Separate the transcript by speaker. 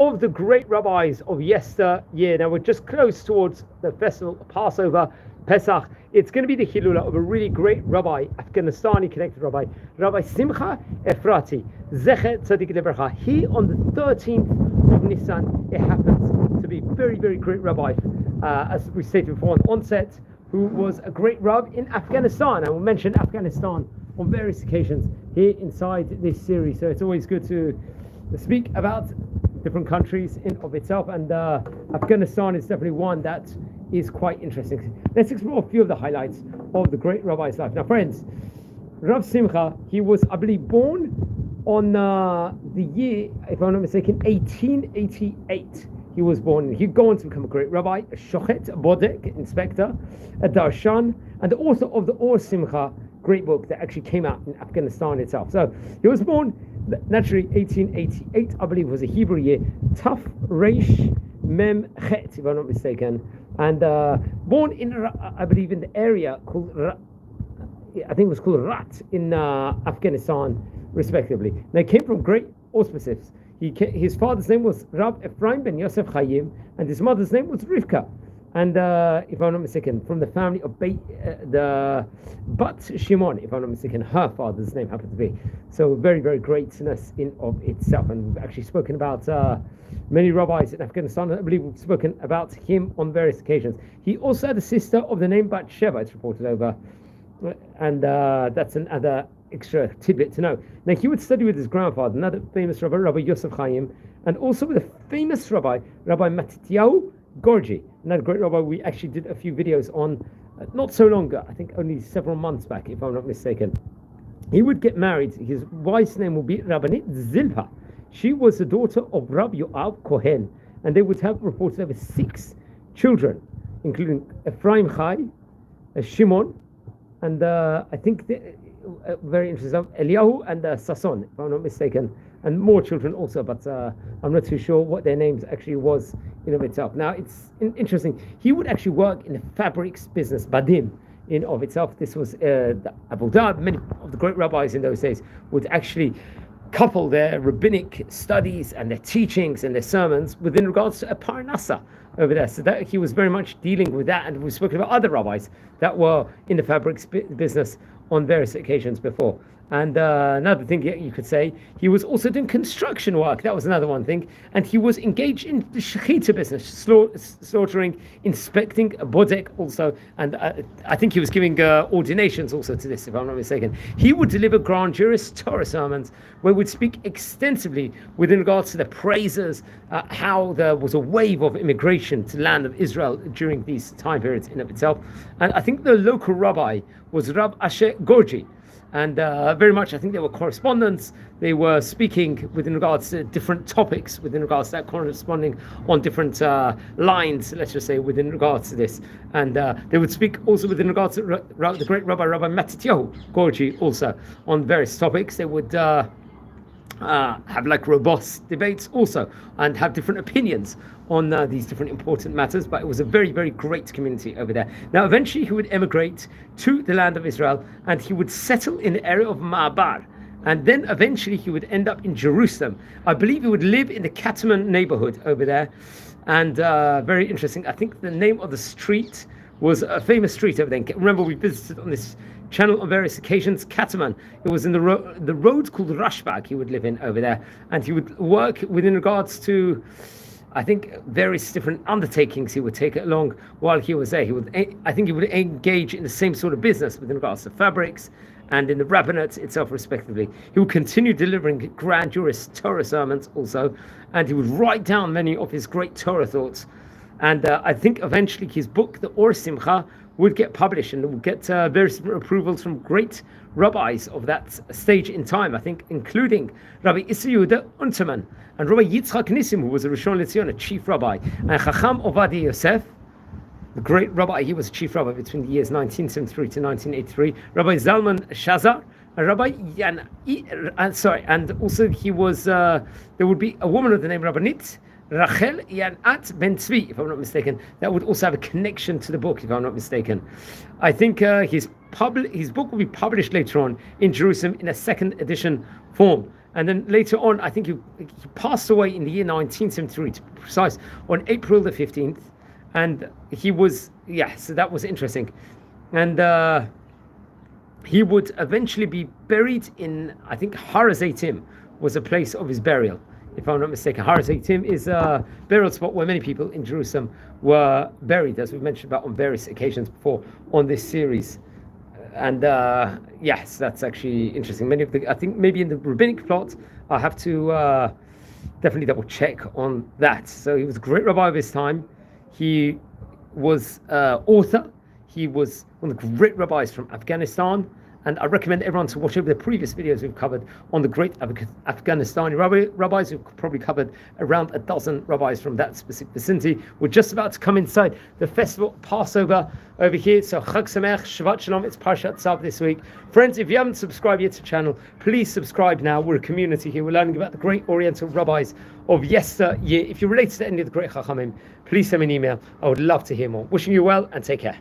Speaker 1: of the great rabbis of yesteryear. Now we're just close towards the festival of Passover, Pesach. It's going to be the Hilula of a really great rabbi, Afghanistani connected rabbi, Rabbi Simcha Efrati Z'tl. He, on the 13th of Nisan, it happens to be very, very great rabbi, as we stated before on the onset, who was a great Rav in Afghanistan. I will mention Afghanistan on various occasions here inside this series, so it's always good to speak about different countries in of itself, and Afghanistan is definitely one that is quite interesting. Let's explore a few of the highlights of the great rabbi's life. Now friends, Rav Simcha, he was, I believe, born on the year, if I'm not mistaken, 1888. He was born. He'd go on to become a great rabbi, a Sוחט, a Bodek, inspector, a Darshan, and the author of the Or Simcha, great book that actually came out in Afghanistan itself. So he was born, naturally, 1888, I believe was a Hebrew year, Taf Reish Mem Chet, if I'm not mistaken, and born in, I believe, in the area called, I think it was called Rat in Afghanistan, respectively. Now he came from great auspices. His father's name was Rab Ephraim ben Yosef Chaim, and his mother's name was Rivka. And if I'm not mistaken, from the family of the Bat Shimon, if I'm not mistaken, her father's name happened to be. So very, very greatness in of itself. And we've actually spoken about many rabbis in Afghanistan. I believe we've spoken about him on various occasions. He also had a sister of the name Bat Sheva, it's reported over. And that's another extra tidbit to know. Now he would study with his grandfather, another famous rabbi, Rabbi Yosef Chaim, and also with a famous rabbi, Rabbi Matityahu Gorgi, another great rabbi we actually did a few videos on not so long ago, I think only several months back, if I'm not mistaken. He would get married. His wife's name will be Rabbanit Zilpa. She was the daughter of Rabbi Yoav Kohen, and they would have reported over 6 children, including Ephraim Chai, Shimon, and I think very interesting, Eliyahu and Sason, if I'm not mistaken, and more children also, but I'm not too sure what their names actually was in of itself. Now it's interesting. He would actually work in the fabrics business, Badim, in of itself. This was the Abu Dhabi. Many of the great rabbis in those days would actually couple their rabbinic studies and their teachings and their sermons within regards to a parnasa over there. So that he was very much dealing with that, and we've spoken about other rabbis that were in the fabrics business on various occasions before. And another thing you could say, he was also doing construction work. That was another one thing. And he was engaged in the shechita business, slaughtering, inspecting, bodek also. And I think he was giving ordinations also to this, if I'm not mistaken. He would deliver grandiose Torah sermons where he would speak extensively within regards to the praises, how there was a wave of immigration to the land of Israel during these time periods in of itself. And I think the local rabbi was Rab Asher Gorgi. And very much, I think there were correspondents. They were speaking within regards to different topics, within regards to that, corresponding on different lines, let's just say, within regards to this. And they would speak also within regards to the great Rabbi Matityahu Gorgi, also on various topics. They would have like robust debates also, and have different opinions on these different important matters. But it was a very, very great community over there. Now eventually he would emigrate to the land of Israel, and he would settle in the area of Ma'abar, and then eventually he would end up in Jerusalem. I believe he would live in the Kataman neighborhood over there. And very interesting, I think the name of the street was a famous street over there. Remember, we visited on this channel on various occasions, Kataman. It was in the road called Rashbag he would live in over there, and he would work within regards to, I think, various different undertakings he would take along while he was there. I think he would engage in the same sort of business within regards to fabrics and in the rabbinate itself, respectively. He would continue delivering grandiose Torah sermons also, and he would write down many of his great Torah thoughts. And I think eventually his book, the Or Simcha, would get published and would get various approvals from great rabbis of that stage in time, I think, including Rabbi Issa Yehuda Unterman and Rabbi Yitzchak Nissim, who was a Rishon LeZion, a chief rabbi, and Chacham Ovadia Yosef, the great rabbi. He was a chief rabbi between the years 1973 to 1983. Rabbi Zalman Shazar, and Rabbi Yan, and also he was, there would be a woman of the name Rabbanit Rachel Yanat Ben Tzvi, if I'm not mistaken. That would also have a connection to the book, if I'm not mistaken. I think his book will be published later on in Jerusalem in a second edition form. And then later on, I think he passed away in the year 1973, to be precise, on April the 15th. And he was, so that was interesting. And he would eventually be buried in, I think, Har HaZeitim was a place of his burial, if I'm not mistaken. Har HaZeitim is a burial spot where many people in Jerusalem were buried, as we've mentioned about on various occasions before on this series. And yes, that's actually interesting. Many of the, I think maybe in the rabbinic plot, I'll have to definitely double check on that. So he was a great rabbi of his time. He was author. He was one of the great rabbis from Afghanistan. And I recommend everyone to watch over the previous videos we've covered on the great Afghanistani rabbis. We've probably covered around a dozen rabbis from that specific vicinity. We're just about to come inside the festival Passover over here. So Chag Sameach, Shabbat Shalom. It's Parshat Tzav this week. Friends, if you haven't subscribed yet to the channel, please subscribe now. We're a community here. We're learning about the great Oriental rabbis of yesteryear. If you're related to any of the great Chachamim, please send me an email. I would love to hear more. Wishing you well and take care.